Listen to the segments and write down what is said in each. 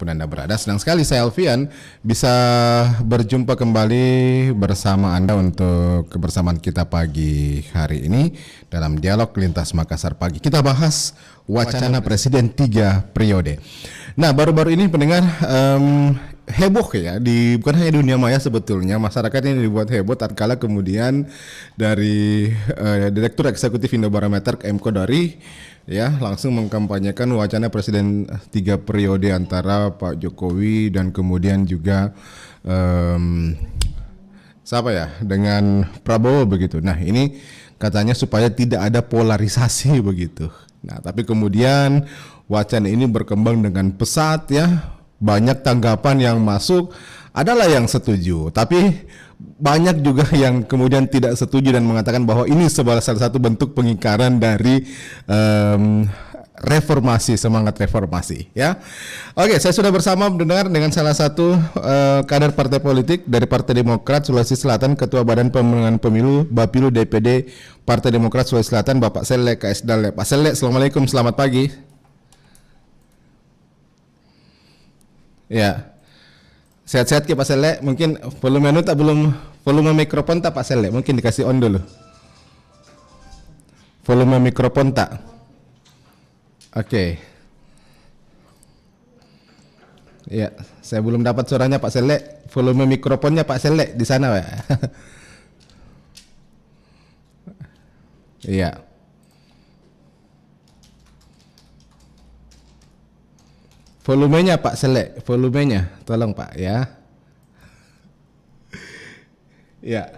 Pun Anda berada. Senang sekali saya Alfian bisa berjumpa kembali bersama Anda untuk kebersamaan kita pagi hari ini dalam Dialog Lintas Makassar Pagi. Kita bahas wacana Presiden 3 periode. Nah, baru-baru ini pendengar heboh ya, bukan hanya dunia maya sebetulnya, masyarakat ini dibuat heboh tatkala kemudian dari Direktur Eksekutif Indobarometer M. Kodari ya langsung mengkampanyekan wacana Presiden 3 periode antara Pak Jokowi dan kemudian juga siapa ya dengan Prabowo begitu. Nah, ini katanya supaya tidak ada polarisasi begitu. Nah, tapi kemudian wacana ini berkembang dengan pesat ya. Banyak tanggapan yang masuk, adalah yang setuju, tapi banyak juga yang kemudian tidak setuju dan mengatakan bahwa ini salah satu bentuk pengingkaran dari reformasi, semangat reformasi ya. Oke, saya sudah bersama mendengar dengan salah satu kader partai politik dari Partai Demokrat Sulawesi Selatan, Ketua Badan Pemenangan Pemilu Bapilu DPD Partai Demokrat Sulawesi Selatan, Bapak Sele KSDAL. Pak Sele, Assalamualaikum, selamat pagi. Ya, sehat-sehat ke Pak Sele. Mungkin volume tak belum, volume mikrofon tak Pak Sele, mungkin dikasih on dulu. Volume mikrofon tak. Oke. Ya, saya belum dapat suaranya Pak Sele. Volume mikrofonnya Pak Sele di sana, Pak. Iya. Volumenya Pak Sele, volumenya, tolong Pak ya. Ya.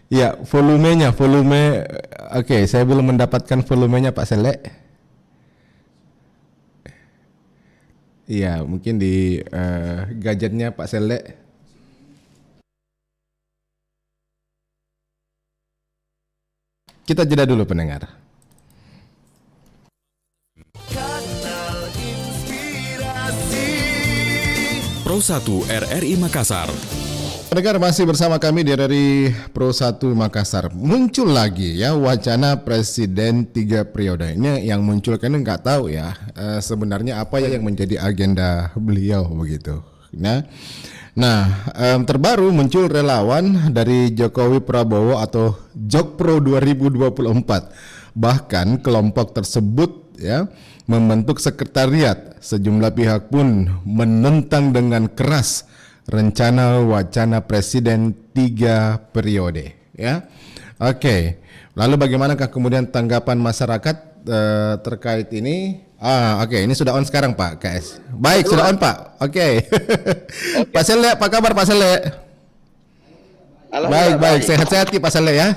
Ya, volumenya, volume. Oke, saya belum mendapatkan volumenya Pak Sele. Iya, mungkin di gadgetnya Pak Sele. Kita jeda dulu pendengar. Pro 1 RRI Makassar. Pendengar, masih bersama kami dari Pro 1 Makassar. Muncul lagi ya wacana Presiden 3 periode. Ini yang muncul kan nggak tahu ya sebenarnya apa yang menjadi agenda beliau begitu. Nah, terbaru muncul relawan dari Jokowi Prabowo atau Jokpro 2024. Bahkan kelompok tersebut ya membentuk sekretariat. Sejumlah pihak pun menentang dengan keras rencana wacana Presiden 3 periode ya. Oke. Lalu bagaimanakah kemudian tanggapan masyarakat terkait ini? Oke, ini sudah on sekarang Pak KS. Baik, sudah on Pak. Oke. Pak Sele, apa kabar Pak Sele? Baik, sehat-sehat Pak Sele ya.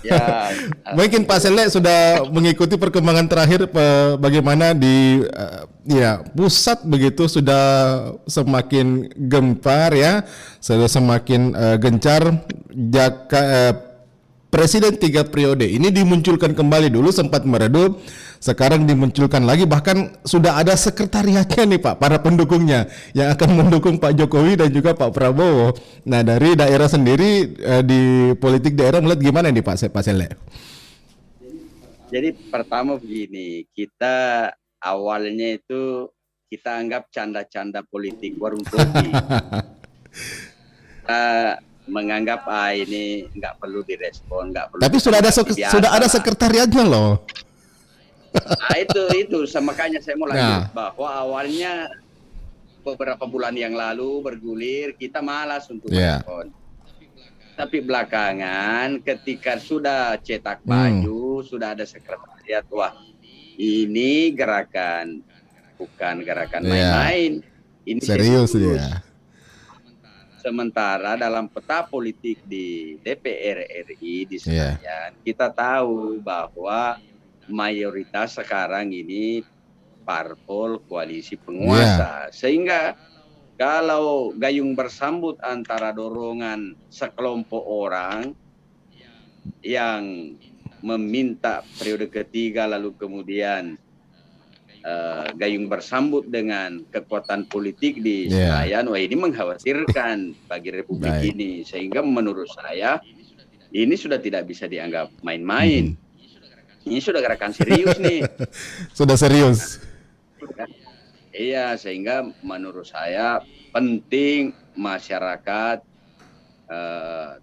Ya. Mungkin Pak Sele sudah mengikuti perkembangan terakhir bagaimana di pusat begitu sudah semakin gempar ya, sudah semakin gencar Presiden 3 periode ini dimunculkan kembali, dulu sempat meredup, sekarang dimunculkan lagi, bahkan sudah ada sekretariatnya nih Pak, para pendukungnya yang akan mendukung Pak Jokowi dan juga Pak Prabowo. Nah, dari daerah sendiri di politik daerah melihat gimana nih Pak Sele? Jadi pertama begini, kita awalnya itu kita anggap canda-canda politik warung kopi. Menganggap ini nggak perlu direspon, nggak perlu. Tapi sudah ada sekretariatnya loh. Nah, itu makanya saya mau lanjut bahwa awalnya beberapa bulan yang lalu bergulir kita malas untuk merespon. Tapi belakangan ketika sudah cetak baju, sudah ada sekretariat, wah ini gerakan bukan gerakan main-main. Ini serius ya. Sementara dalam peta politik di DPR RI di Senayan, kita tahu bahwa mayoritas sekarang ini parpol koalisi penguasa. Sehingga kalau gayung bersambut antara dorongan sekelompok orang yang meminta periode ketiga lalu kemudian gayung bersambut dengan kekuatan politik di Senayan, wah ini mengkhawatirkan bagi Republik ini. Sehingga menurut saya ini sudah tidak bisa dianggap main-main. Ini sudah gerakan serius nih. Sudah serius. Iya, sehingga menurut saya penting masyarakat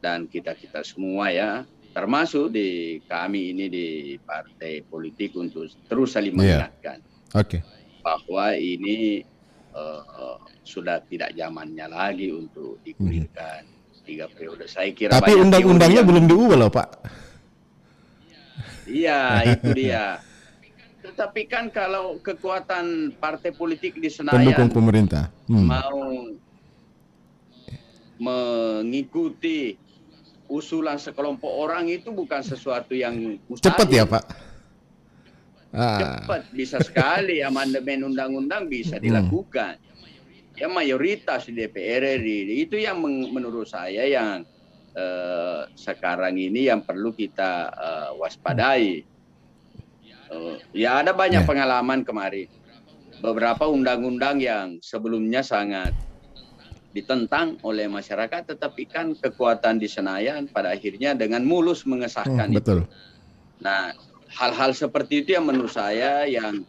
dan kita semua ya, termasuk di kami ini di partai politik untuk terus saling mengingatkan bahwa ini sudah tidak zamannya lagi untuk digulirkan 3 periode. Saya kira. Tapi undang-undangnya belum diubah loh Pak. Iya, itu dia. Tetapi kan kalau kekuatan partai politik di Senayan pendukung pemerintah mau mengikuti usulan sekelompok orang, itu bukan sesuatu yang mustahil. Cepat ya Pak? Cepat, bisa sekali amandemen undang-undang bisa dilakukan. Ya mayoritas di DPR RI itu yang menurut saya yang sekarang ini yang perlu kita waspadai. Ya ada banyak pengalaman kemarin. Beberapa undang-undang yang sebelumnya sangat ditentang oleh masyarakat, tetapi kan kekuatan di Senayan pada akhirnya dengan mulus mengesahkan itu. Betul. Nah, hal-hal seperti itu yang menurut saya yang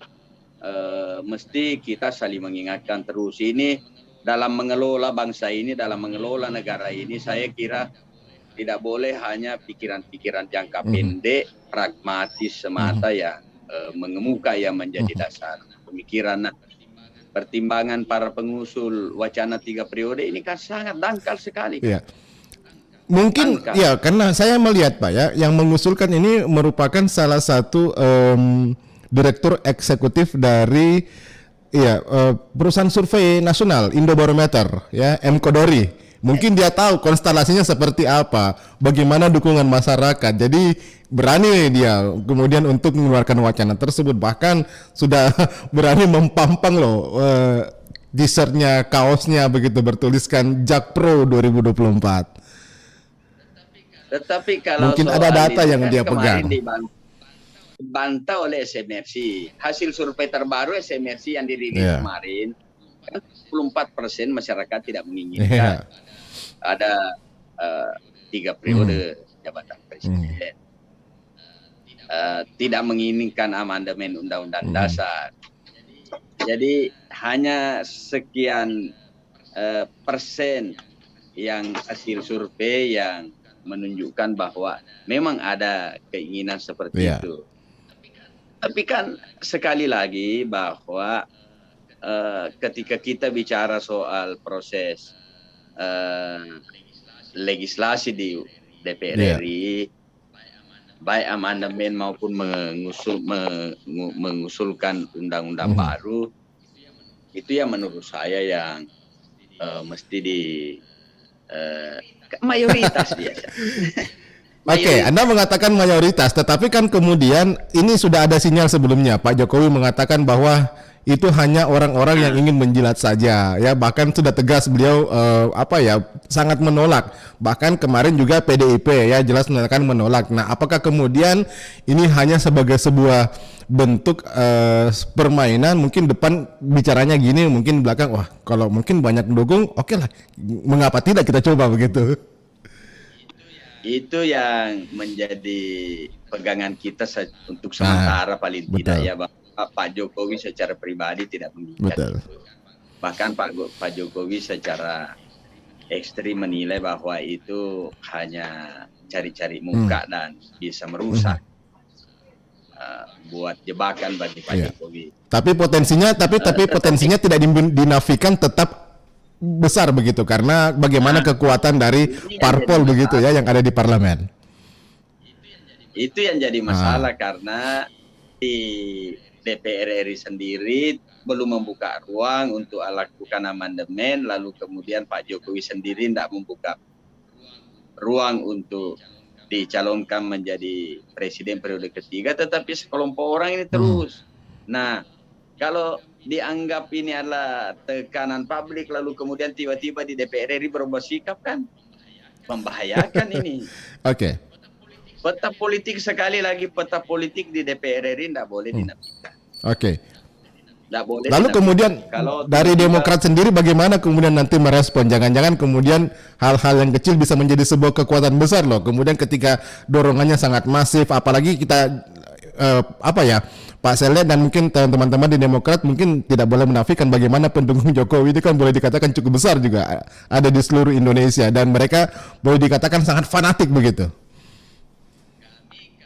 mesti kita saling mengingatkan terus. Ini dalam mengelola bangsa ini, dalam mengelola negara ini, saya kira tidak boleh hanya pikiran-pikiran jangka pendek, pragmatis semata yang mengemuka yang menjadi dasar pemikiran. Nah, pertimbangan para pengusul wacana 3 periode ini kan sangat dangkal sekali. Iya. Mungkin ya karena saya melihat Pak ya, yang mengusulkan ini merupakan salah satu direktur eksekutif dari perusahaan survei nasional Indobarometer ya, M Kodori. Mungkin dia tahu konstelasinya seperti apa, bagaimana dukungan masyarakat. Jadi berani dia kemudian untuk mengeluarkan wacana tersebut. Bahkan sudah berani mempampang loh t-shirtnya, kaosnya begitu bertuliskan Jakpro 2024. Tetapi kalau mungkin ada data yang dia pegang. Dibantah oleh SMRC. Hasil survei terbaru SMRC yang dirilis kemarin, 64% masyarakat tidak menginginkan ada 3 periode jabatan presiden. Tidak menginginkan amandemen undang-undang dasar. Jadi hanya sekian persen yang hasil survei yang menunjukkan bahwa memang ada keinginan seperti itu. Tapi kan sekali lagi bahwa ketika kita bicara soal proses legislasi di DPR RI, baik amandemen maupun mengusulkan undang-undang baru, itu yang menurut saya yang mesti di mayoritas biasa. Oke, Anda mengatakan mayoritas, tetapi kan kemudian ini sudah ada sinyal sebelumnya. Pak Jokowi mengatakan bahwa itu hanya orang-orang yang ingin menjilat saja, ya. Bahkan sudah tegas beliau sangat menolak. Bahkan kemarin juga PDIP ya jelas menyatakan menolak. Nah, apakah kemudian ini hanya sebagai sebuah bentuk permainan? Mungkin depan bicaranya gini, mungkin belakang wah kalau mungkin banyak mendukung, oke lah. Mengapa tidak kita coba begitu? Itu yang menjadi pegangan kita untuk sementara paling tidak ya, Pak Jokowi secara pribadi tidak menginginkan itu. Bahkan Pak Jokowi secara ekstrim menilai bahwa itu hanya cari-cari muka dan bisa merusak, buat jebakan bagi Pak Jokowi. Tapi potensinya tidak dinafikan, tetap besar begitu karena bagaimana kekuatan dari parpol begitu ya yang ada di parlemen. Itu yang jadi masalah karena di DPR RI sendiri belum membuka ruang untuk lakukan amandemen, lalu kemudian Pak Jokowi sendiri tidak membuka ruang untuk dicalonkan menjadi presiden periode ketiga, tetapi sekelompok orang ini terus. Nah, kalau dianggap ini adalah tekanan publik, lalu kemudian tiba-tiba di DPR RI berubah sikap, kan membahayakan ini. Oke. Peta politik, sekali lagi peta politik di DPR RI tidak boleh dinafikan. Oke. Nggak boleh. Lalu kemudian Kalau dari Demokrat sendiri bagaimana kemudian nanti merespon? Jangan-jangan kemudian hal-hal yang kecil bisa menjadi sebuah kekuatan besar loh. Kemudian ketika dorongannya sangat masif, apalagi kita Pak Sele dan mungkin teman-teman di Demokrat mungkin tidak boleh menafikan bagaimana pendukung Jokowi itu kan boleh dikatakan cukup besar juga ada di seluruh Indonesia dan mereka boleh dikatakan sangat fanatik begitu.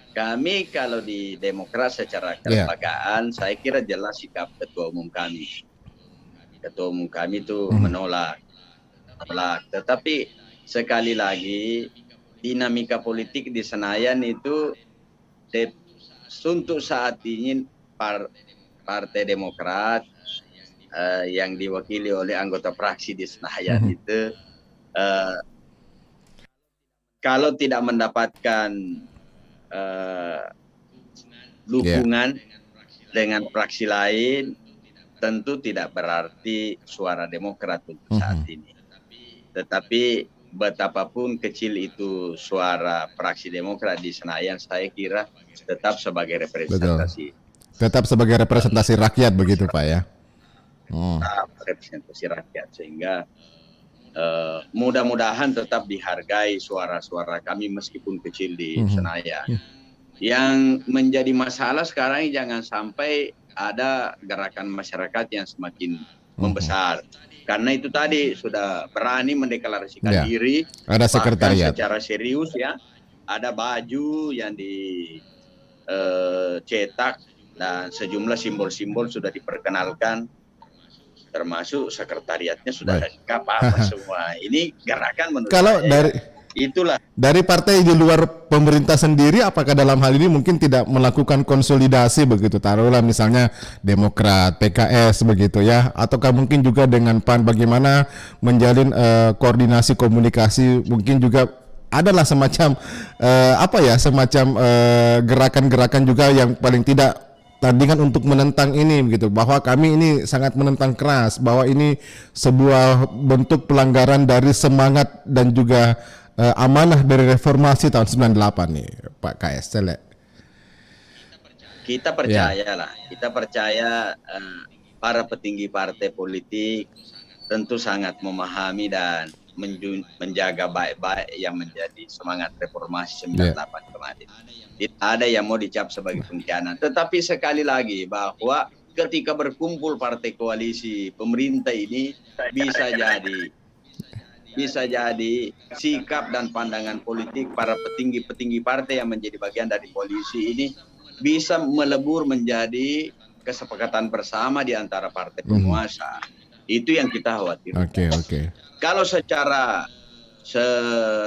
Kami kalau di Demokrat secara kelembagaan, saya kira jelas sikap ketua umum kami. Ketua umum kami itu menolak. Tetapi sekali lagi dinamika politik di Senayan itu untuk saat ini Partai Demokrat yang diwakili oleh anggota fraksi di Senayan itu kalau tidak mendapatkan dukungan dengan fraksi lain, tentu tidak berarti suara Demokrat untuk saat ini. Tetapi betapapun kecil itu suara fraksi Demokrat di Senayan, saya kira tetap sebagai representasi. Betul. Tetap sebagai representasi rakyat begitu Pak ya. Representasi rakyat, sehingga mudah-mudahan tetap dihargai suara-suara kami meskipun kecil di Senayan. Yang menjadi masalah sekarang jangan sampai ada gerakan masyarakat yang semakin membesar. Karena itu tadi sudah berani mendeklarasikan diri. Ada sekretariat. Secara serius ya. Ada baju yang dicetak dan sejumlah simbol-simbol sudah diperkenalkan. Termasuk sekretariatnya sudah lengkap apa semua. Ini gerakan menurut kalau saya, itulah. Dari partai di luar pemerintah sendiri, apakah dalam hal ini mungkin tidak melakukan konsolidasi begitu? Taruhlah misalnya Demokrat, PKS begitu ya, ataukah mungkin juga dengan PAN bagaimana menjalin koordinasi komunikasi, mungkin juga adalah semacam gerakan-gerakan juga yang paling tidak tandingan untuk menentang ini begitu, bahwa kami ini sangat menentang keras bahwa ini sebuah bentuk pelanggaran dari semangat dan juga amanah dari reformasi tahun 98 nih Pak KS Sele. Kita percaya lah, kita percaya para petinggi partai politik tentu sangat memahami dan menjaga baik-baik yang menjadi semangat reformasi 98 kemarin. Tidak ada yang mau dicap sebagai pengkhianat. Tetapi sekali lagi bahwa ketika berkumpul partai koalisi pemerintah ini bisa jadi sikap dan pandangan politik para petinggi-petinggi partai yang menjadi bagian dari koalisi ini bisa melebur menjadi kesepakatan bersama di antara partai penguasa. Itu yang kita khawatir. Oke. Kalau secara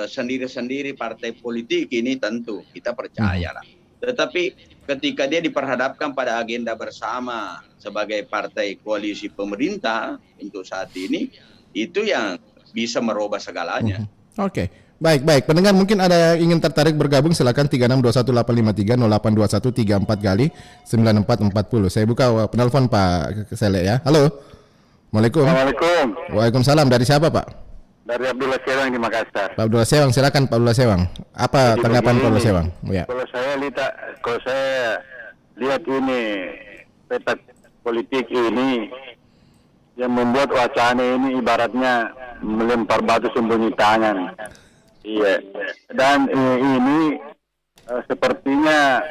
sendiri-sendiri partai politik ini tentu kita percaya lah. Tetapi ketika dia diperhadapkan pada agenda bersama sebagai partai koalisi pemerintah untuk saat ini, itu yang bisa merubah segalanya. Oke. Baik. Pendengar mungkin ada yang ingin tertarik bergabung, silakan 3621 853 34 kali 9440. Saya buka penelpon Pak Sele ya. Halo. Assalamualaikum. Waalaikumsalam. Dari siapa Pak? Dari Abdullah Sewang di Makassar. Pak Abdullah Sewang, silakan Pak Abdullah Sewang. Apa Jadi tanggapan Pak Abdullah Sewang? Ya. Kalau saya lihat ini peta politik ini yang membuat wacana ini ibaratnya melempar batu sembunyi tangan. Iya. Dan ini sepertinya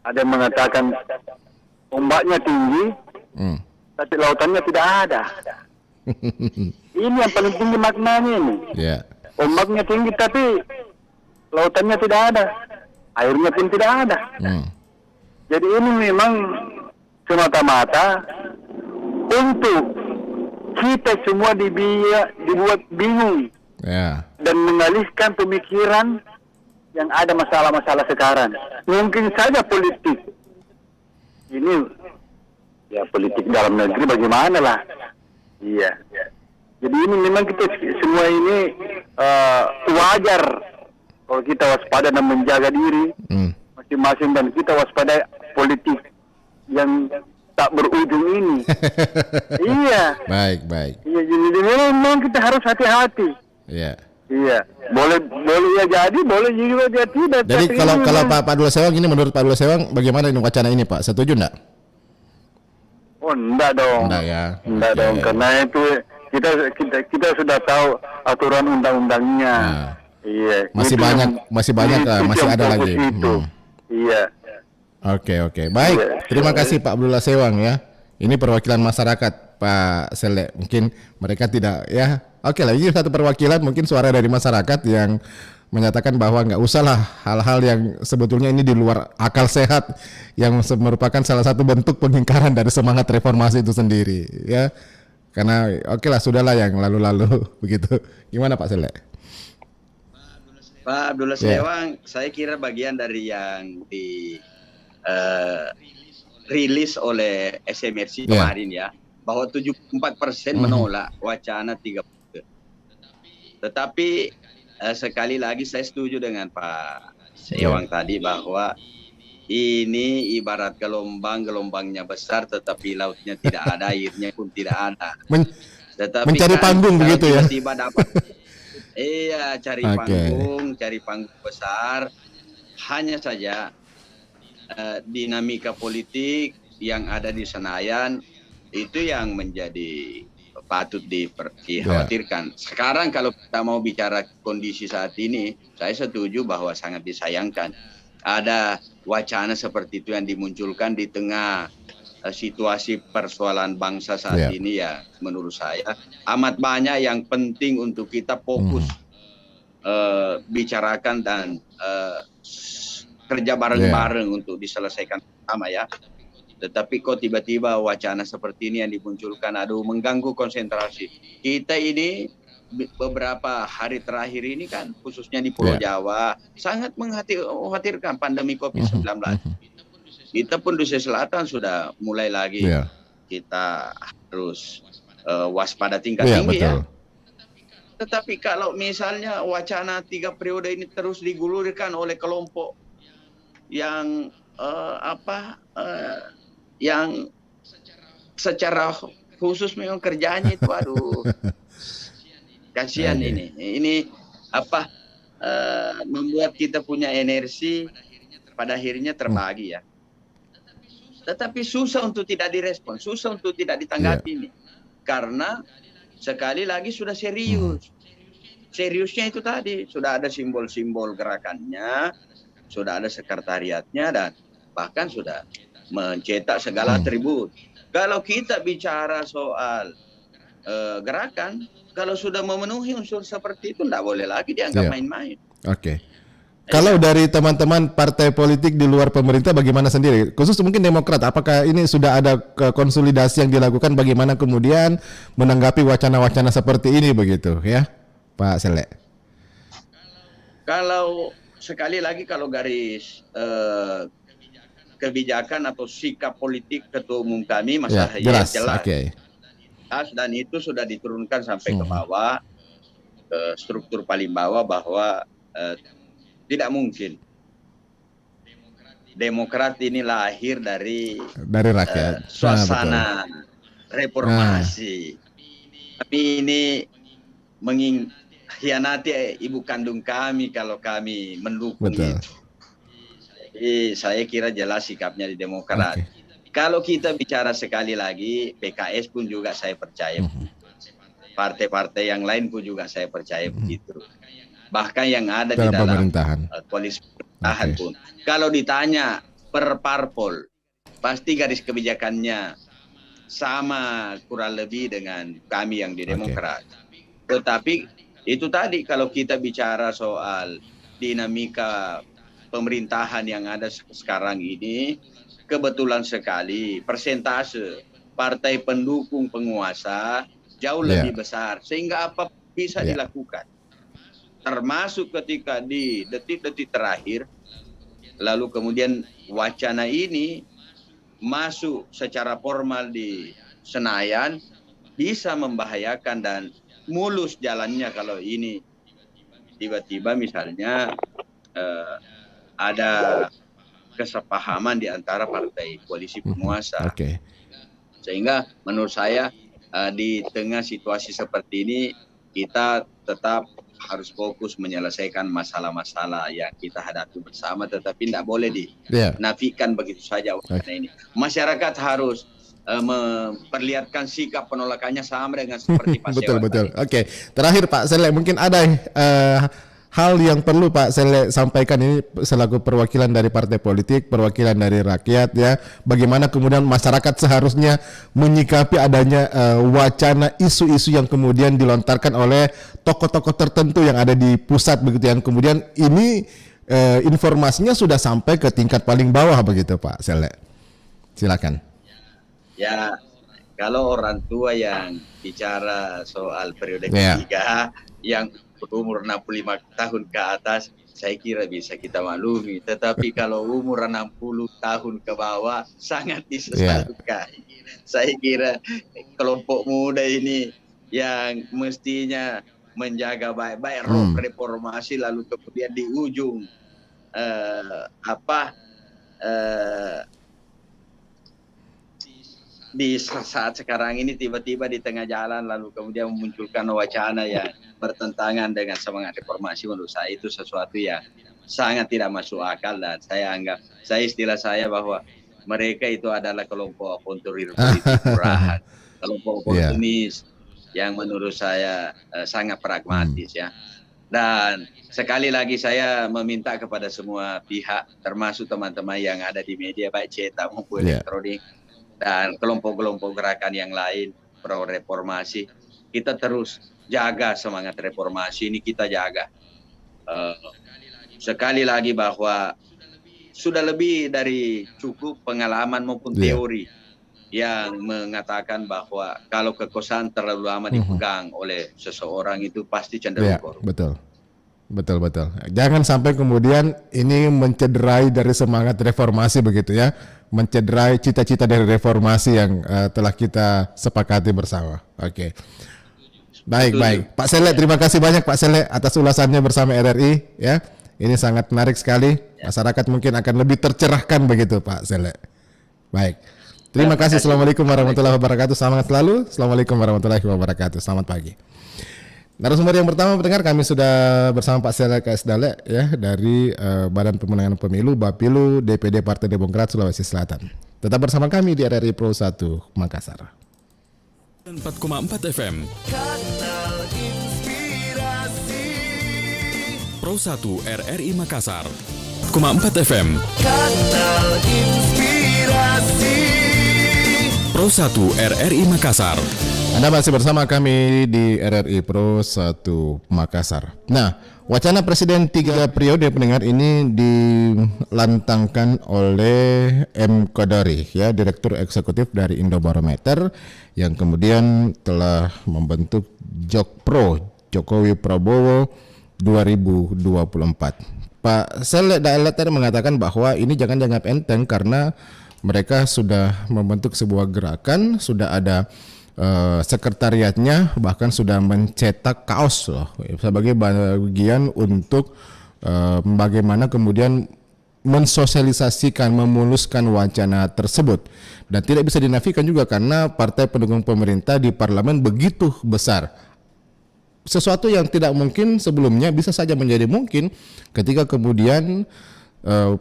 ada yang mengatakan ombaknya tinggi, tapi lautannya tidak ada. Ini yang paling tinggi maknanya ini. Ombaknya tinggi tapi lautannya tidak ada, airnya pun tidak ada. Jadi ini memang semata-mata untuk kita semua dibuat bingung dan mengalihkan pemikiran yang ada masalah-masalah sekarang. Mungkin saja politik ini, ya politik dalam negeri bagaimana lah. Iya. Jadi ini memang kita semua ini wajar kalau kita waspada dan menjaga diri masing-masing, dan kita waspada politik yang tak berujung ini. Iya. Baik. Iya, jadi memang kita harus hati-hati. Iya. Boleh ya jadi, boleh juga dia tidak. Jadi kalau Pak Abdullah Sewang ini, menurut Pak Abdullah Sewang bagaimana ini wacana ini Pak? Setuju enggak? Oh, enggak dong. Enggak ya. Enggak Oke. dong, karena itu kita sudah tahu aturan undang-undangnya. Nah, Iya. masih itu banyak yang- masih banyak itu masih yang ada fokus lagi. Itu. Iya. Oke. Baik, Iya. terima kasih Pak Abdullah Sewang ya. Ini perwakilan masyarakat Pak Sele. Mungkin mereka tidak ya. Oke lah, ini satu perwakilan mungkin suara dari masyarakat yang menyatakan bahwa nggak usah lah hal-hal yang sebetulnya ini di luar akal sehat yang merupakan salah satu bentuk pengingkaran dari semangat reformasi itu sendiri ya. Karena oke lah sudahlah yang lalu-lalu begitu. Gimana Pak Sele? Pak Abdullah Ya. Sewang, saya kira bagian dari yang di rilis oleh SMRC Ya. kemarin ya, bahwa 74% menolak wacana 3 periode. Tetapi sekali lagi saya setuju dengan Pak Sewang tadi bahwa ini ibarat gelombangnya besar tetapi lautnya tidak ada, airnya pun tidak ada. Tetapi Mencari panggung kalau begitu ya? tiba-tiba dapat iya, cari panggung besar. Hanya saja dinamika politik yang ada di Senayan itu yang menjadi patut dikhawatirkan. Sekarang kalau kita mau bicara kondisi saat ini, saya setuju bahwa sangat disayangkan ada wacana seperti itu yang dimunculkan di tengah situasi persoalan bangsa saat ini ya. Menurut saya amat banyak yang penting untuk kita fokus bicarakan dan kerja bareng-bareng untuk diselesaikan sama ya. Tetapi kok tiba-tiba wacana seperti ini yang dimunculkan, aduh mengganggu konsentrasi. Kita ini beberapa hari terakhir ini kan khususnya di Pulau Jawa sangat mengkhawatirkan pandemi COVID-19. Kita pun di Selatan sudah mulai lagi kita harus waspada tingkat tinggi ya. Tetapi kalau misalnya wacana 3 periode ini terus digulirkan oleh kelompok yang yang secara khusus memang kerjanya itu aduh kasihan ini membuat kita punya energi pada akhirnya terbagi ya. Tetapi susah untuk tidak direspon, susah untuk tidak ditanggapi ini karena sekali lagi sudah serius. Seriusnya itu tadi sudah ada simbol-simbol gerakannya, sudah ada sekretariatnya dan bahkan sudah mencetak segala atribut. Kalau kita bicara soal gerakan, kalau sudah memenuhi unsur seperti itu tidak boleh lagi dianggap main-main. Oke. Kalau dari teman-teman partai politik di luar pemerintah bagaimana sendiri? Khusus mungkin Demokrat, apakah ini sudah ada konsolidasi yang dilakukan bagaimana kemudian menanggapi wacana-wacana seperti ini begitu ya, Pak Sele? Kalau sekali lagi kalau garis kebijakan atau sikap politik ketua umum kami masalah jelas. Dan itu sudah diturunkan sampai ke bawah, ke struktur paling bawah bahwa tidak mungkin Demokrat ini lahir dari rakyat, suasana reformasi. Tapi ini mengkhianati ibu kandung kami kalau kami mendukung itu. Jadi saya kira jelas sikapnya di Demokrat. Kalau kita bicara sekali lagi, PKS pun juga saya percaya. Partai-partai yang lain pun juga saya percaya begitu. Bahkan yang ada di dalam koalisi pemerintahan pun. Kalau ditanya per parpol, pasti garis kebijakannya sama kurang lebih dengan kami yang di Demokrat. Tetapi itu tadi kalau kita bicara soal dinamika pemerintahan yang ada sekarang ini, kebetulan sekali persentase partai pendukung penguasa jauh lebih besar. Sehingga apa bisa dilakukan. Termasuk ketika di detik-detik terakhir, lalu kemudian wacana ini masuk secara formal di Senayan, bisa membahayakan dan mulus jalannya kalau ini tiba-tiba misalnya ada kesepahaman di antara partai koalisi penguasa. Sehingga menurut saya di tengah situasi seperti ini kita tetap harus fokus menyelesaikan masalah-masalah yang kita hadapi bersama, tetapi tidak boleh dinafikan begitu saja wacana ini. Masyarakat harus memperlihatkan sikap penolakannya sama dengan seperti Pak Betul, Sewa betul. tadi. Oke, terakhir Pak Sele, mungkin ada hal yang perlu Pak Sele sampaikan ini selaku perwakilan dari partai politik, perwakilan dari rakyat ya. Bagaimana kemudian masyarakat seharusnya menyikapi adanya wacana isu-isu yang kemudian dilontarkan oleh tokoh-tokoh tertentu yang ada di pusat begitu, yang kemudian ini informasinya sudah sampai ke tingkat paling bawah begitu Pak Sele. Silakan. Ya, kalau orang tua yang bicara soal periode ketiga yang berumur 65 tahun ke atas, saya kira bisa kita maklumi. Tetapi kalau umur 60 tahun ke bawah, sangat disesalkan. Saya kira kelompok muda ini yang mestinya menjaga baik-baik roh reformasi, lalu kemudian di ujung di saat sekarang ini tiba-tiba di tengah jalan lalu kemudian memunculkan wacana yang bertentangan dengan semangat reformasi, menurut saya itu sesuatu yang sangat tidak masuk akal, dan istilah saya bahwa mereka itu adalah kelompok oportunis politik murahan, kelompok oportunis yang menurut saya sangat pragmatis ya. Dan sekali lagi saya meminta kepada semua pihak, termasuk teman-teman yang ada di media baik cetak maupun elektronik, dan kelompok-kelompok gerakan yang lain pro reformasi, kita terus jaga semangat reformasi ini, kita jaga. Sekali lagi bahwa sudah lebih dari cukup pengalaman maupun teori yang mengatakan bahwa kalau kekuasaan terlalu lama dipegang oleh seseorang itu pasti cenderung korup. Betul. Jangan sampai kemudian ini mencederai dari semangat reformasi begitu ya, mencederai cita-cita dari reformasi yang telah kita sepakati bersama. Oke. Baik. Pak Sele, terima kasih banyak Pak Sele atas ulasannya bersama RRI ya. Ini sangat menarik sekali. Masyarakat mungkin akan lebih tercerahkan begitu Pak Sele. Baik. Terima kasih. Assalamualaikum warahmatullahi wabarakatuh. Semangat selalu. Assalamualaikum warahmatullahi wabarakatuh. Selamat pagi. Narasumber yang pertama pendengar, kami sudah bersama Pak Sele KS Dale ya dari Badan Pemenangan Pemilu Bapilu DPD Partai Demokrat Sulawesi Selatan. Tetap bersama kami di RRI Pro 1 Makassar. 4,4 FM. Kanal Inspirasi. Pro 1 RRI Makassar. 4,4 FM. Kanal Inspirasi. Pro 1 RRI Makassar. Anda masih bersama kami di RRI Pro 1 Makassar. Nah, wacana Presiden 3 periode pendengar ini dilantangkan oleh M. Kodari, ya, Direktur Eksekutif dari Indobarometer, yang kemudian telah membentuk Jokpro Jokowi Prabowo 2024. Pak Sele tadi mengatakan bahwa ini jangan dianggap enteng karena mereka sudah membentuk sebuah gerakan, sudah ada sekretariatnya, bahkan sudah mencetak kaos loh sebagai bagian untuk bagaimana kemudian mensosialisasikan, memuluskan wacana tersebut. Dan tidak bisa dinafikan juga karena partai pendukung pemerintah di parlemen begitu besar. Sesuatu yang tidak mungkin sebelumnya bisa saja menjadi mungkin ketika kemudian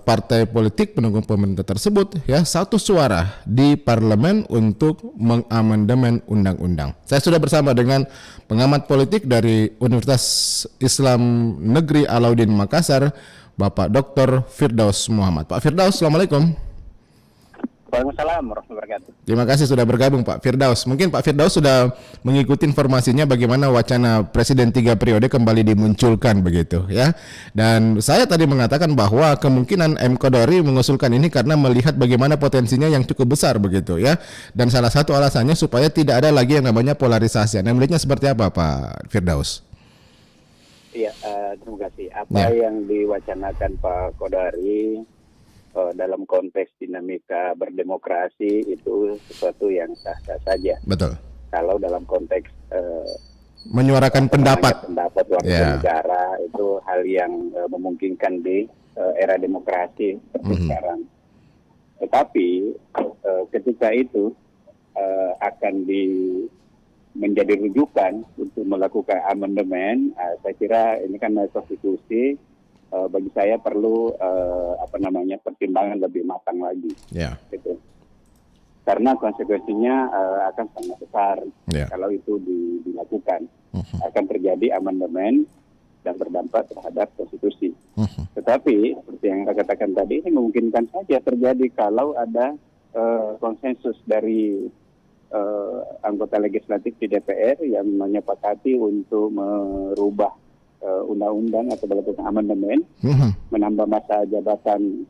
partai politik pendukung pemerintah tersebut ya satu suara di parlemen untuk mengamandemen undang-undang. Saya sudah bersama dengan pengamat politik dari Universitas Islam Negeri Alauddin Makassar, Bapak Dr. Firdaus Muhammad. Pak Firdaus, Assalamualaikum. Waalaikumsalam warahmatullahi wabarakatuh. Terima kasih sudah bergabung Pak Firdaus. Mungkin Pak Firdaus sudah mengikuti informasinya bagaimana wacana Presiden 3 periode kembali dimunculkan begitu ya. Dan saya tadi mengatakan bahwa kemungkinan M. Kodari mengusulkan ini karena melihat bagaimana potensinya yang cukup besar begitu ya. Dan salah satu alasannya supaya tidak ada lagi yang namanya polarisasi. Anda melihatnya seperti apa Pak Firdaus? Iya, terima kasih. Apa yang diwacanakan Pak Kodari dalam konteks dinamika berdemokrasi itu sesuatu yang sah-sah saja. Betul. Kalau dalam konteks menyuarakan pendapat warga negara itu hal yang memungkinkan di era demokrasi seperti sekarang. Tetapi ketika itu akan menjadi rujukan untuk melakukan amandemen, saya kira ini kan konstitusi. Bagi saya perlu pertimbangan lebih matang lagi. Ya. Gitu. karena konsekuensinya akan sangat besar kalau itu dilakukan. Akan terjadi amandemen dan berdampak terhadap konstitusi. Tetapi seperti yang saya katakan tadi, ini memungkinkan saja terjadi kalau ada konsensus dari anggota legislatif di DPR yang menyepakati untuk merubah undang-undang atau melakukan amandemen, menambah masa jabatan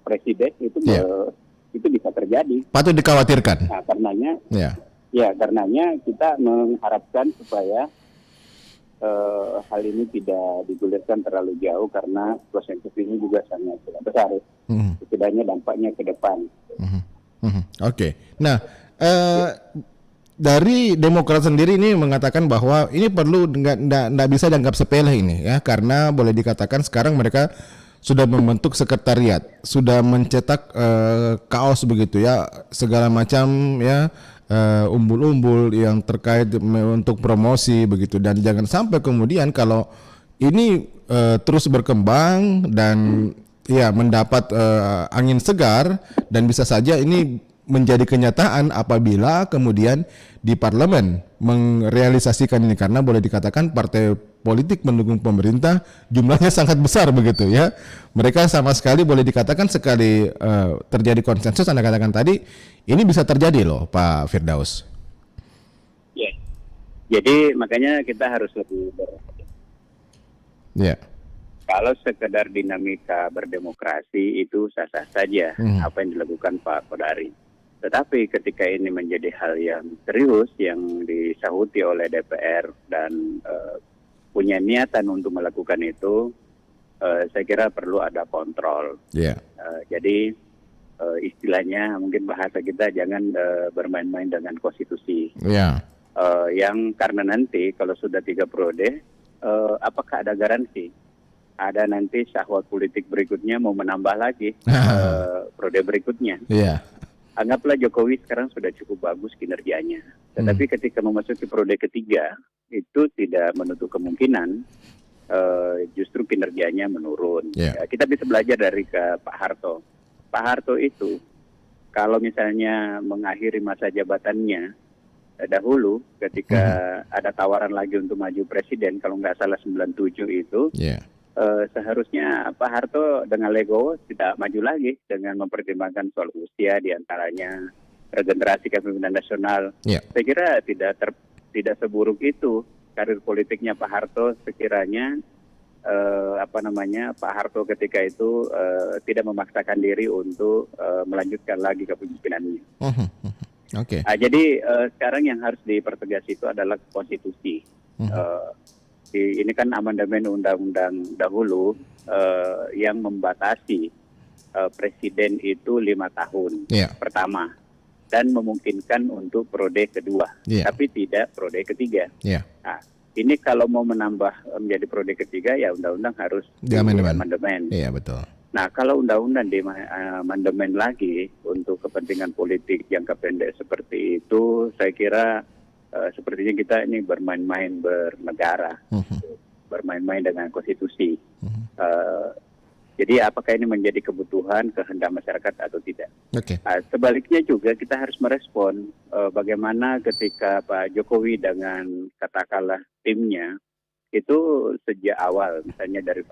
presiden itu bisa terjadi. Patut dikhawatirkan. Nah, karenanya kita mengharapkan supaya hal ini tidak digulirkan terlalu jauh karena konsensus ini juga sangat besar. Setidaknya dampaknya ke depan. Oke. Nah, dari Demokrat sendiri ini mengatakan bahwa ini perlu nggak bisa dianggap sepele ini ya, karena boleh dikatakan sekarang mereka sudah membentuk sekretariat, sudah mencetak kaos begitu ya, segala macam ya, umbul-umbul yang terkait untuk promosi begitu, dan jangan sampai kemudian kalau ini terus berkembang dan ya mendapat angin segar, dan bisa saja ini menjadi kenyataan apabila kemudian di parlemen merealisasikan ini, karena boleh dikatakan partai politik mendukung pemerintah jumlahnya sangat besar begitu ya. Mereka sama sekali boleh dikatakan sekali terjadi konsensus, Anda katakan tadi, ini bisa terjadi loh Pak Firdaus. Ya. Jadi makanya kita harus lebih Kalau sekedar dinamika berdemokrasi itu sah-sah saja apa yang dilakukan Pak Kodari. Tetapi ketika ini menjadi hal yang serius yang disahuti oleh DPR dan punya niatan untuk melakukan itu, saya kira perlu ada kontrol. Jadi istilahnya mungkin bahasa kita jangan bermain-main dengan konstitusi. Yang karena nanti kalau sudah 3 periode, apakah ada garansi? Ada nanti syahwat politik berikutnya mau menambah lagi periode berikutnya. Anggaplah Jokowi sekarang sudah cukup bagus kinerjanya. Tetapi ketika memasuki periode ketiga, itu tidak menutup kemungkinan justru kinerjanya menurun. Kita bisa belajar dari Pak Harto. Pak Harto itu kalau misalnya mengakhiri masa jabatannya dahulu ketika ada tawaran lagi untuk maju presiden, kalau nggak salah 97 itu, seharusnya Pak Harto dengan legowo tidak maju lagi dengan mempertimbangkan soal usia, diantaranya regenerasi kepemimpinan nasional. Saya kira tidak seburuk itu karir politiknya Pak Harto sekiranya Pak Harto ketika itu tidak memaksakan diri untuk melanjutkan lagi kepemimpinannya. Jadi sekarang yang harus dipertegas itu adalah konstitusi. Ini kan amandemen undang-undang dahulu yang membatasi presiden itu 5 tahun pertama dan memungkinkan untuk periode kedua, tapi tidak periode ketiga. Nah, ini kalau mau menambah menjadi periode ketiga ya undang-undang harus diamandemen. Betul. Nah, kalau undang-undang diamandemen lagi untuk kepentingan politik jangka pendek seperti itu, saya kira sepertinya kita ini bermain-main bernegara, bermain-main dengan konstitusi. Jadi apakah ini menjadi kebutuhan, kehendak masyarakat atau tidak? Sebaliknya juga kita harus merespon bagaimana ketika Pak Jokowi dengan katakanlah timnya itu sejak awal, misalnya dari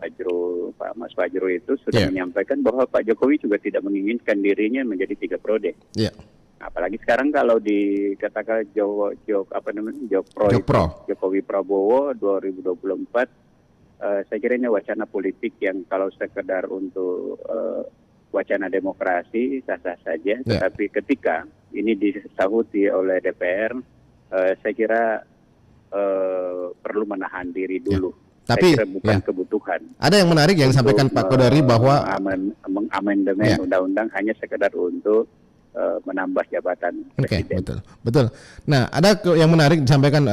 Mas Fajro itu sudah menyampaikan bahwa Pak Jokowi juga tidak menginginkan dirinya menjadi 3 periode. Apalagi sekarang kalau dikatakan Jokowi Prabowo 2024, saya kira ini wacana politik yang kalau sekedar untuk wacana demokrasi sah-sah saja. Tetapi ketika ini disahuti oleh DPR, saya kira perlu menahan diri dulu. Tapi saya kira bukan kebutuhan. Ada yang menarik yang disampaikan Pak Kodari bahwa mengamandemen undang-undang hanya sekedar untuk menambah jabatan presiden. Betul. Nah, ada yang menarik disampaikan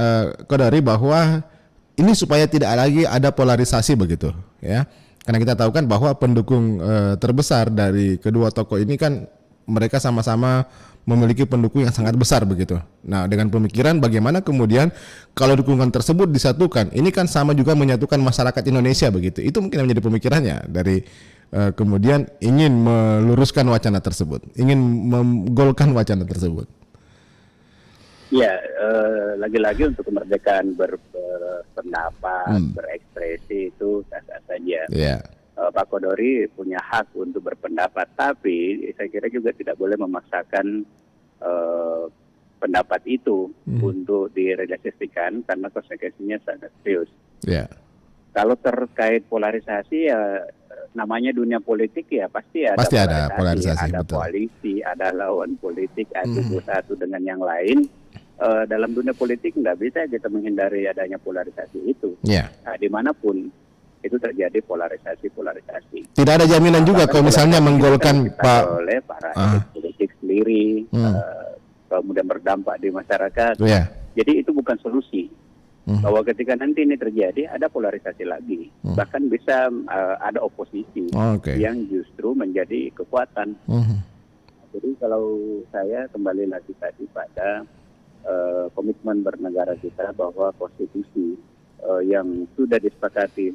Kodari bahwa ini supaya tidak lagi ada polarisasi begitu, ya. Karena kita tahu kan bahwa pendukung terbesar dari kedua tokoh ini kan mereka sama-sama memiliki pendukung yang sangat besar begitu. Nah, dengan pemikiran bagaimana kemudian kalau dukungan tersebut disatukan, ini kan sama juga menyatukan masyarakat Indonesia begitu. Itu mungkin menjadi pemikirannya dari kemudian ingin meluruskan wacana tersebut, ingin menggolkan wacana tersebut. Ya, lagi-lagi untuk kemerdekaan berpendapat, berekspresi itu sah-sah saja. Yeah. Pak Kodari punya hak untuk berpendapat, tapi saya kira juga tidak boleh memaksakan pendapat itu untuk direalisasikan karena konsekuensinya sangat serius. Yeah. Kalau terkait polarisasi ya namanya dunia politik ya pasti ada polarisasi, ada betul. koalisi, ada lawan politik, ada satu dengan yang lain. Dalam dunia politik nggak bisa kita menghindari adanya polarisasi itu. Yeah. Nah, dimanapun itu terjadi polarisasi. Tidak ada jaminan juga kalau misalnya menggolkan Pak oleh para elit politik sendiri, kemudian berdampak di masyarakat. Yeah. Jadi itu bukan solusi. Bahwa ketika nanti ini terjadi ada polarisasi lagi, bahkan bisa ada oposisi yang justru menjadi kekuatan. Jadi kalau saya kembali lagi tadi pada komitmen bernegara kita bahwa konstitusi yang sudah disepakati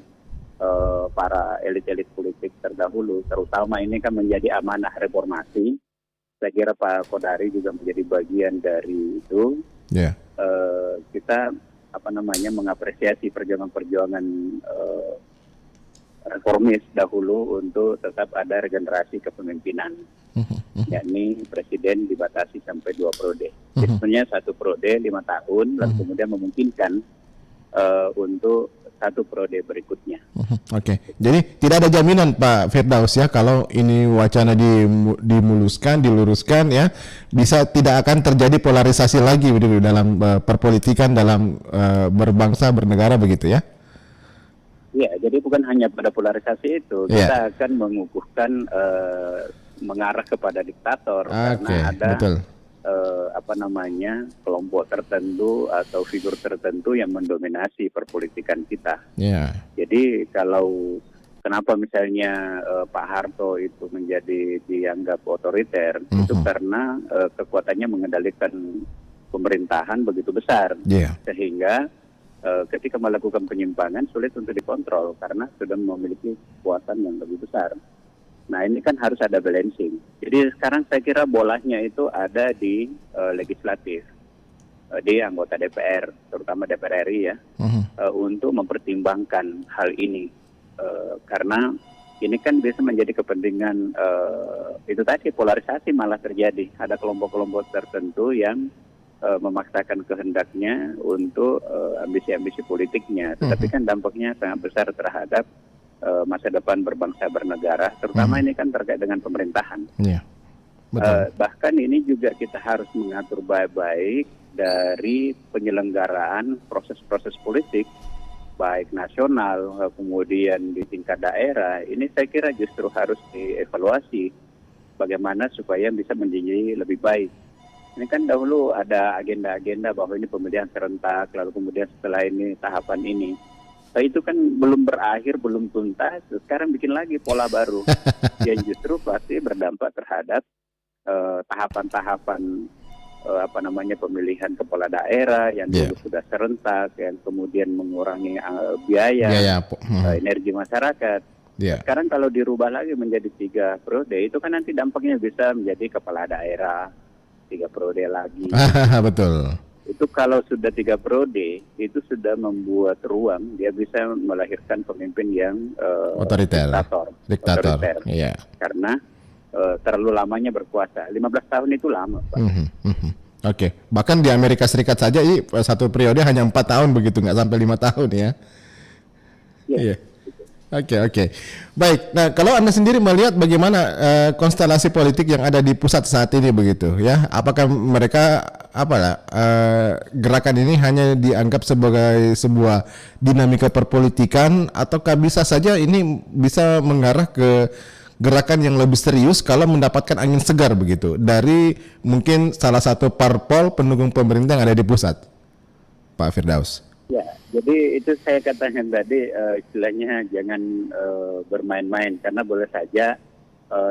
para elit-elit politik terdahulu, terutama ini kan menjadi amanah reformasi. Saya kira Pak Kodari juga menjadi bagian dari itu. Yeah. Kita mengapresiasi perjuangan reformis dahulu untuk tetap ada regenerasi kepemimpinan, yakni presiden dibatasi sampai 2 periode. Sebenarnya 1 periode 5 tahun, lalu kemudian memungkinkan untuk 1 periode berikutnya. Oke. Jadi tidak ada jaminan Pak Firdaus ya kalau ini wacana diluruskan ya, bisa tidak akan terjadi polarisasi lagi begitu dalam perpolitikan dalam berbangsa bernegara begitu ya. Ya, jadi bukan hanya pada polarisasi itu, kita akan mengukuhkan mengarah kepada diktator karena ada kelompok tertentu atau figur tertentu yang mendominasi perpolitikan kita. Yeah. Jadi kalau kenapa misalnya Pak Harto itu menjadi dianggap otoriter, itu karena kekuatannya mengendalikan pemerintahan begitu besar, sehingga ketika melakukan penyimpangan sulit untuk dikontrol karena sudah memiliki kekuatan yang lebih besar. Nah ini kan harus ada balancing. Jadi sekarang saya kira bolanya itu ada di legislatif, di anggota DPR, terutama DPR RI ya, untuk mempertimbangkan hal ini. Karena ini kan bisa menjadi kepentingan, itu tadi polarisasi malah terjadi. Ada kelompok-kelompok tertentu yang memaksakan kehendaknya untuk ambisi-ambisi politiknya. Tetapi kan dampaknya sangat besar terhadap masa depan berbangsa bernegara, terutama ini kan terkait dengan pemerintahan. Yeah. Bahkan ini juga kita harus mengatur baik-baik dari penyelenggaraan proses-proses politik, baik nasional, kemudian di tingkat daerah. Ini saya kira justru harus dievaluasi bagaimana supaya bisa menjadi lebih baik. Ini kan dahulu ada agenda-agenda bahwa ini pemilihan serentak, lalu kemudian setelah ini tahapan ini. Itu kan belum berakhir, belum tuntas, sekarang bikin lagi pola baru yang justru pasti berdampak terhadap tahapan-tahapan pemilihan kepala daerah yang dulu sudah serentak, yang kemudian mengurangi biaya energi masyarakat. Sekarang kalau dirubah lagi menjadi 3 periode, itu kan nanti dampaknya bisa menjadi kepala daerah 3 periode lagi. Betul. Itu kalau sudah 3 periode, itu sudah membuat ruang, dia bisa melahirkan pemimpin yang diktator. Iya. Karena terlalu lamanya berkuasa. 15 tahun itu lama, Pak. Oke. Bahkan di Amerika Serikat saja 1 periode hanya 4 tahun begitu, nggak sampai 5 tahun ya. Iya. Oke. Baik. Nah, kalau Anda sendiri melihat bagaimana konstelasi politik yang ada di pusat saat ini begitu ya? Apakah mereka gerakan ini hanya dianggap sebagai sebuah dinamika perpolitikan, ataukah bisa saja ini bisa mengarah ke gerakan yang lebih serius kalau mendapatkan angin segar begitu dari mungkin salah satu parpol pendukung pemerintah yang ada di pusat, Pak Firdaus? Ya, jadi itu saya katakan tadi istilahnya jangan bermain-main karena boleh saja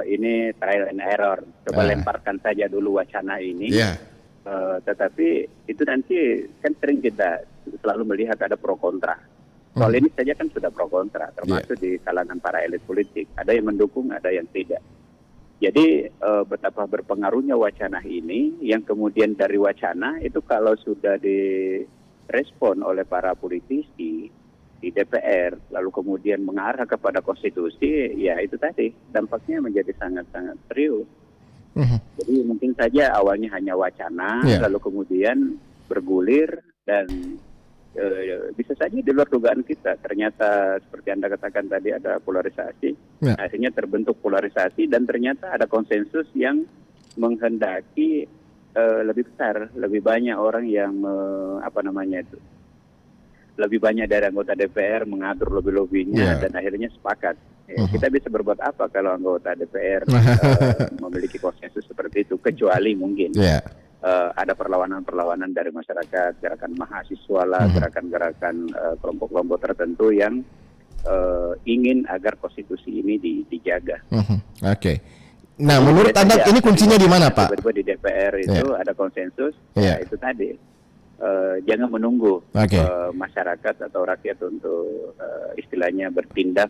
ini trial and error. Coba lemparkan saja dulu wacana ini. Tetapi itu nanti kan sering kita selalu melihat ada pro kontra. Soal ini saja kan sudah pro kontra, termasuk di kalangan para elit politik. Ada yang mendukung, ada yang tidak. Jadi betapa berpengaruhnya wacana ini, yang kemudian dari wacana itu kalau sudah direspon oleh para politisi di DPR, lalu kemudian mengarah kepada konstitusi, ya itu tadi dampaknya menjadi sangat-sangat serius. Jadi mungkin saja awalnya hanya wacana, lalu kemudian bergulir dan bisa saja di luar dugaan kita. Ternyata seperti Anda katakan tadi ada polarisasi, akhirnya terbentuk polarisasi dan ternyata ada konsensus yang menghendaki lebih besar, lebih banyak orang yang lebih banyak dari anggota DPR mengatur lobby-lobbynya dan akhirnya sepakat. Kita bisa berbuat apa kalau anggota DPR memiliki konsensus seperti itu, kecuali mungkin ada perlawanan-perlawanan dari masyarakat, gerakan mahasiswa lah, gerakan-gerakan kelompok-kelompok tertentu yang ingin agar konstitusi ini dijaga. Oke. Nah, menurut Anda ini kuncinya di mana, Pak? Tiba-tiba di DPR itu ada konsensus, ya itu tadi. Jangan menunggu masyarakat atau rakyat untuk istilahnya bertindak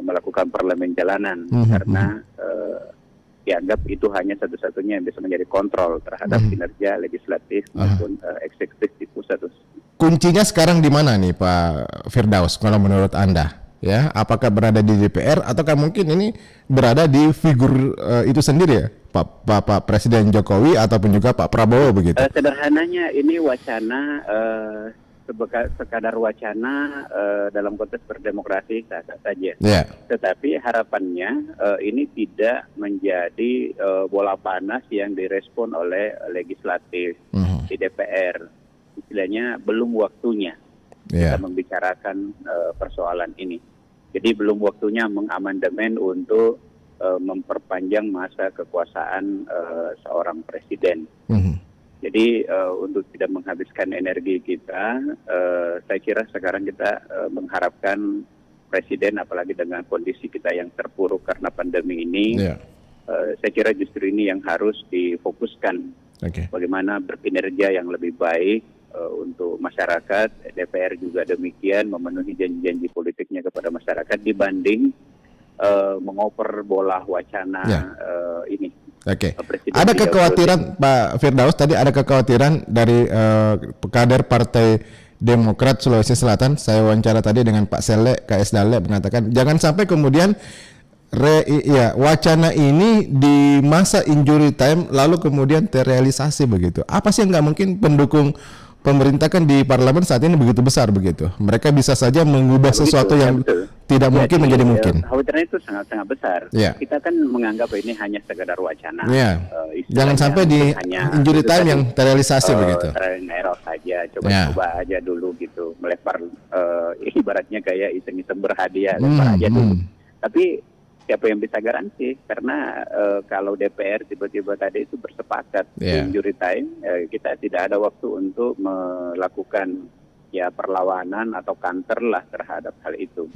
melakukan parlemen jalanan karena dianggap itu hanya satu-satunya yang bisa menjadi kontrol terhadap kinerja legislatif maupun eksekutif di pusat. Kuncinya sekarang di mana nih Pak Firdaus kalau menurut Anda? Ya, apakah berada di DPR ataukah mungkin ini berada di figur itu sendiri ya, Pak Presiden Jokowi ataupun juga Pak Prabowo begitu? Sederhananya ini wacana sekadar wacana dalam konteks berdemokrasi saja. Tetapi harapannya ini tidak menjadi bola panas yang direspon oleh legislatif di DPR. Istilahnya belum waktunya kita membicarakan persoalan ini. Jadi belum waktunya mengamandemen untuk memperpanjang masa kekuasaan seorang presiden. Jadi untuk tidak menghabiskan energi kita, saya kira sekarang kita mengharapkan presiden, apalagi dengan kondisi kita yang terpuruk karena pandemi ini, saya kira justru ini yang harus difokuskan. Bagaimana berkinerja yang lebih baik untuk masyarakat, DPR juga demikian, memenuhi janji-janji politiknya kepada masyarakat dibanding mengoper bola wacana ini. Ada kekhawatiran Pak Firdaus, tadi ada kekhawatiran dari kader Partai Demokrat Sulawesi Selatan. Saya wawancara tadi dengan Pak Sele, KS Dale, mengatakan jangan sampai kemudian wacana ini di masa injury time lalu kemudian terrealisasi begitu. Apa sih yang nggak mungkin pendukung pemerintah kan di parlemen saat ini begitu besar begitu. Mereka bisa saja mengubah sesuatu yang tidak mungkin menjadi mungkin. Khawatirannya itu sangat-sangat besar. Kita kan menganggap ini hanya sekedar wacana. Jangan sampai di injury time yang terrealisasi begitu. Trial and error saja, coba aja dulu gitu. Melempar ibaratnya kayak iseng-iseng berhadiah, lempar aja dulu. Tapi siapa yang bisa garansi? Karena kalau DPR tiba-tiba tadi itu bersepakat injury time, kita tidak ada waktu untuk melakukan perlawanan atau counter lah terhadap hal itu.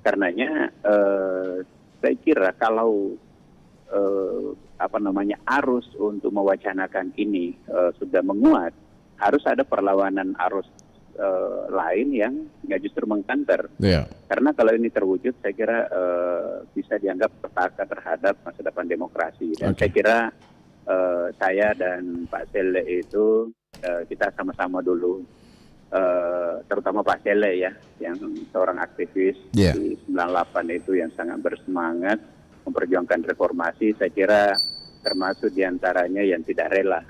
Karenanya saya kira kalau arus untuk mewacanakan ini sudah menguat, harus ada perlawanan arus lain yang justru mengkanter. Karena kalau ini terwujud, saya kira bisa dianggap petaka terhadap masa depan demokrasi. Dan saya kira saya dan Pak Sele itu kita sama-sama dulu, terutama Pak Sele yang seorang aktivis di 98 itu yang sangat bersemangat memperjuangkan reformasi. Saya kira termasuk diantaranya yang tidak rela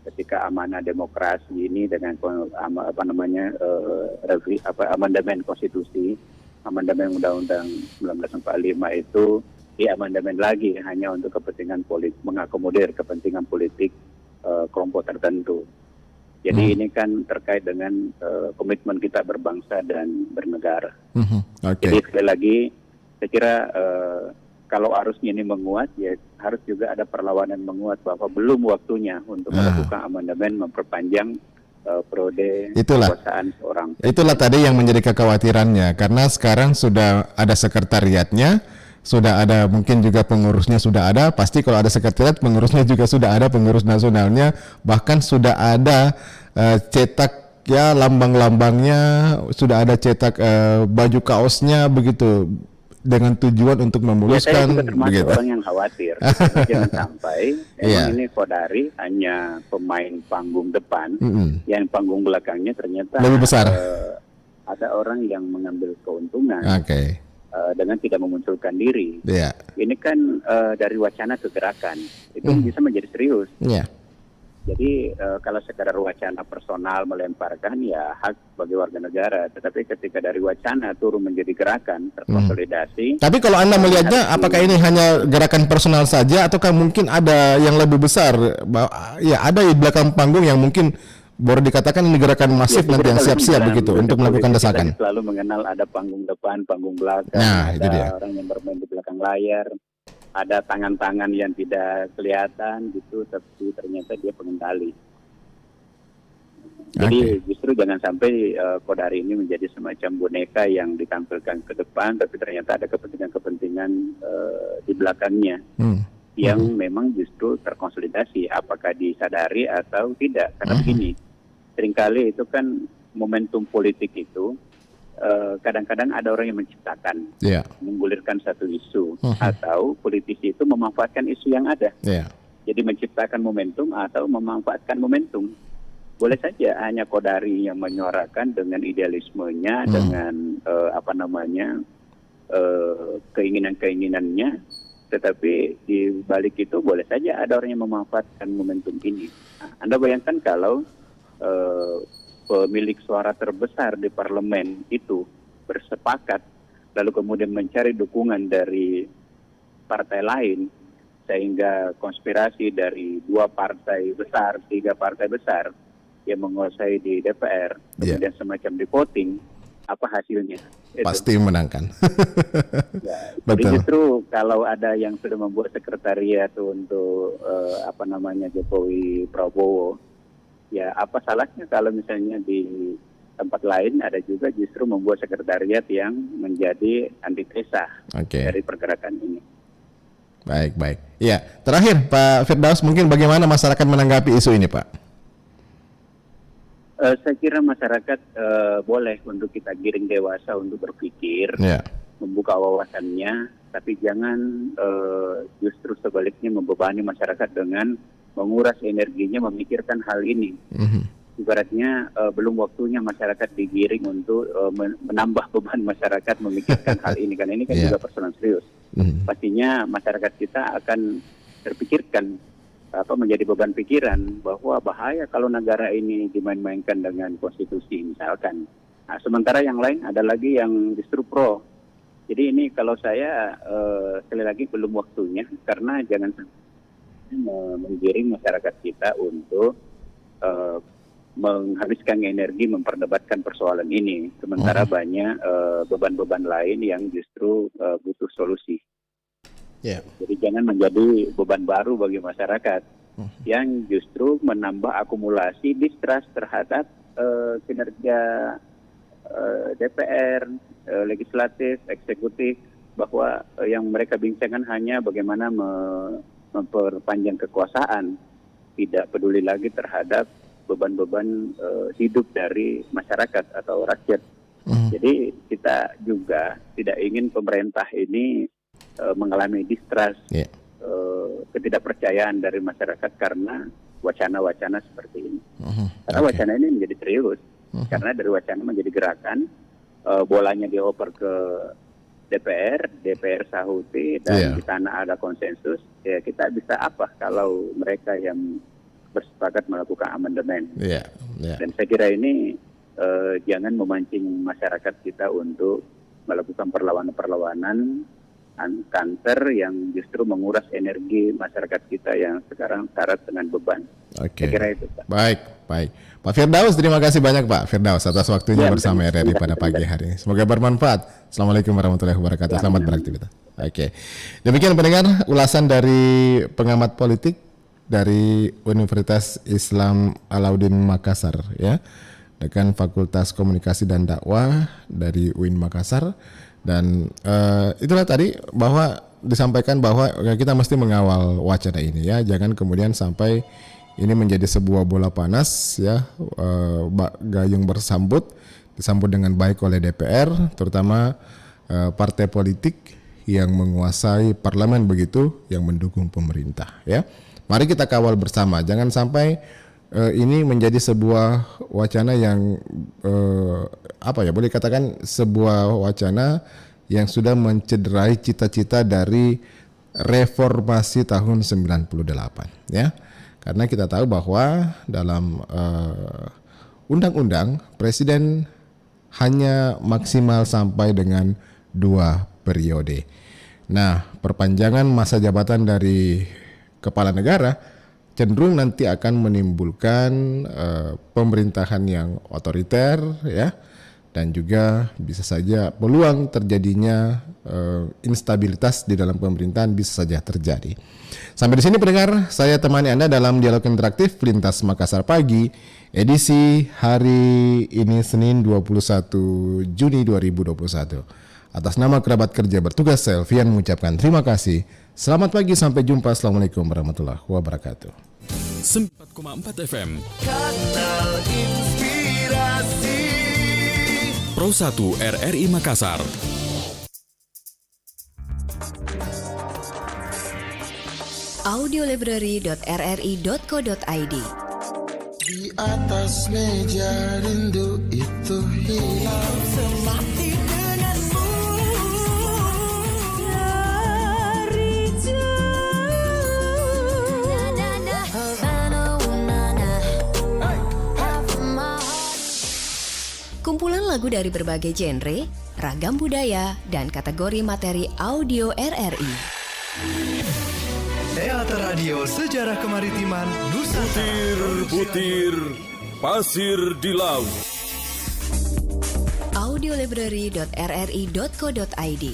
ketika amanah demokrasi ini dengan amandemen konstitusi, amandemen undang-undang 1945 itu diamandemen lagi hanya untuk kepentingan politik, mengakomodir kepentingan politik kelompok tertentu. Jadi ini kan terkait dengan komitmen kita berbangsa dan bernegara. Jadi sekali lagi saya kira kalau arusnya ini menguat, ya harus juga ada perlawanan menguat bahwa belum waktunya untuk melakukan amandemen memperpanjang periode kekuasaan seorang. Itulah tadi yang menjadi kekhawatirannya, karena sekarang sudah ada sekretariatnya, sudah ada mungkin juga pengurusnya sudah ada, pasti kalau ada sekretariat pengurusnya juga sudah ada, pengurus nasionalnya, bahkan sudah ada cetak ya lambang-lambangnya, sudah ada cetak baju kaosnya begitu dengan tujuan untuk Ya, saya memuluskan juga termasuk begitu. orang yang khawatir. Jangan sampai Iya. ini Kodari hanya pemain panggung depan, Mm-mm. yang panggung belakangnya ternyata Lebih besar. ada orang yang mengambil keuntungan Oke. dengan tidak memunculkan diri. Iya. Ini kan dari wacana ke gerakan, itu bisa menjadi serius. Iya. Jadi kalau sekedar wacana personal melemparkan ya hak bagi warga negara, tetapi ketika dari wacana turun menjadi gerakan terkonsolidasi. Tapi kalau Anda melihatnya, apakah ini hanya gerakan personal saja, ataukah mungkin ada yang lebih besar? Ya, ada di belakang panggung yang mungkin baru dikatakan ini gerakan masif Ya, nanti yang kalau siap-siap dalam begitu dunia untuk melakukan politik desakan. kita selalu mengenal ada panggung depan, panggung belakang, Nah, itu dia. ada orang yang bermain di belakang layar, ada tangan-tangan yang tidak kelihatan gitu, tapi ternyata dia pengendali. Jadi justru jangan sampai Kodari ini menjadi semacam boneka yang ditampilkan ke depan, tapi ternyata ada kepentingan-kepentingan di belakangnya yang memang justru terkonsolidasi. Apakah disadari atau tidak? Karena begini, seringkali itu kan momentum politik itu kadang-kadang ada orang yang menciptakan, Iya. menggulirkan satu isu, atau politisi itu memanfaatkan isu yang ada. Iya. Jadi menciptakan momentum atau memanfaatkan momentum. Boleh saja hanya Kodari yang menyuarakan dengan idealismenya, dengan keinginan-keinginannya, tetapi di balik itu boleh saja ada orang yang memanfaatkan momentum ini. Nah, Anda bayangkan kalau pemilik suara terbesar di parlemen itu bersepakat, lalu kemudian mencari dukungan dari partai lain, sehingga konspirasi dari 2 partai besar, 3 partai besar yang menguasai di DPR, kemudian semacam di voting, apa hasilnya? Itu. Pasti menangkan. Ya, jadi Betul. justru kalau ada yang sudah membuat sekretariat untuk Jokowi Prabowo, ya apa salahnya kalau misalnya di tempat lain ada juga justru membuat sekretariat yang menjadi antitesa dari pergerakan ini. Baik. Ya, terakhir Pak Firdaus, mungkin bagaimana masyarakat menanggapi isu ini, Pak? Saya kira masyarakat boleh untuk kita giring dewasa untuk berpikir, membuka wawasannya, tapi jangan justru sebaliknya membebani masyarakat dengan menguras energinya memikirkan hal ini. Ibaratnya belum waktunya masyarakat digiring untuk menambah beban masyarakat memikirkan hal ini, karena ini kan juga persoalan serius. Pastinya masyarakat kita akan terpikirkan menjadi beban pikiran bahwa bahaya kalau negara ini dimain-mainkan dengan konstitusi misalkan. Nah, sementara yang lain ada lagi yang justru pro. Jadi ini kalau saya sekali lagi belum waktunya, karena jangan menggiring masyarakat kita untuk menghabiskan energi memperdebatkan persoalan ini, sementara banyak beban-beban lain yang justru butuh solusi. Jadi jangan menjadi beban baru bagi masyarakat yang justru menambah akumulasi distrust terhadap kinerja DPR, legislatif, eksekutif, bahwa yang mereka bincangkan hanya bagaimana memperpanjang kekuasaan, tidak peduli lagi terhadap beban-beban hidup dari masyarakat atau rakyat. Jadi kita juga tidak ingin pemerintah ini mengalami distrust, ketidakpercayaan dari masyarakat karena wacana-wacana seperti ini. Karena wacana ini menjadi serius, karena dari wacana menjadi gerakan, bolanya dioper ke DPR sahuti, dan di sana ada konsensus. Ya kita bisa apa kalau mereka yang bersepakat melakukan amandemen? Dan saya kira ini jangan memancing masyarakat kita untuk melakukan perlawanan-perlawanan kantor yang justru menguras energi masyarakat kita yang sekarang syarat dengan beban. Saya kira itu, Pak. Baik. Pak Firdaus, terima kasih banyak Pak Firdaus atas waktunya bersama RRI pada pagi hari ini. Semoga bermanfaat. Assalamualaikum warahmatullahi wabarakatuh. Selamat beraktivitas. Demikian pendengar ulasan dari pengamat politik dari Universitas Islam Alauddin Makassar, ya, Dekan Fakultas Komunikasi dan Dakwah dari UIN Makassar. Dan itulah tadi bahwa disampaikan bahwa kita mesti mengawal wacana ini, ya, jangan kemudian sampai ini menjadi sebuah bola panas ya, gayung disambut dengan baik oleh DPR, terutama partai politik yang menguasai parlemen begitu, yang mendukung pemerintah ya. Mari kita kawal bersama, jangan sampai ini menjadi sebuah wacana yang boleh katakan sebuah wacana yang sudah mencederai cita-cita dari reformasi tahun 98 ya. Karena kita tahu bahwa dalam undang-undang presiden hanya maksimal sampai dengan 2 periode. Nah, perpanjangan masa jabatan dari kepala negara cenderung nanti akan menimbulkan pemerintahan yang otoriter ya, dan juga bisa saja peluang terjadinya instabilitas di dalam pemerintahan bisa saja terjadi. Sampai di sini pendengar, saya temani Anda dalam dialog interaktif Lintas Makassar Pagi edisi hari ini Senin 21 Juni 2021. Atas nama kerabat kerja bertugas, saya Elvian mengucapkan terima kasih. Selamat pagi, sampai jumpa. Assalamualaikum warahmatullahi wabarakatuh. 4,4 FM Kanal Inspirasi Pro 1 RRI Makassar. audiolibrary.rri.co.id. Di atas meja rindu itu hilang semati denganmu dari kumpulan lagu dari berbagai genre, ragam budaya, dan kategori materi audio RRI. Teater Radio Sejarah Kemaritiman Nusantara. Butir-butir pasir di laut. audiolibrary.rri.co.id.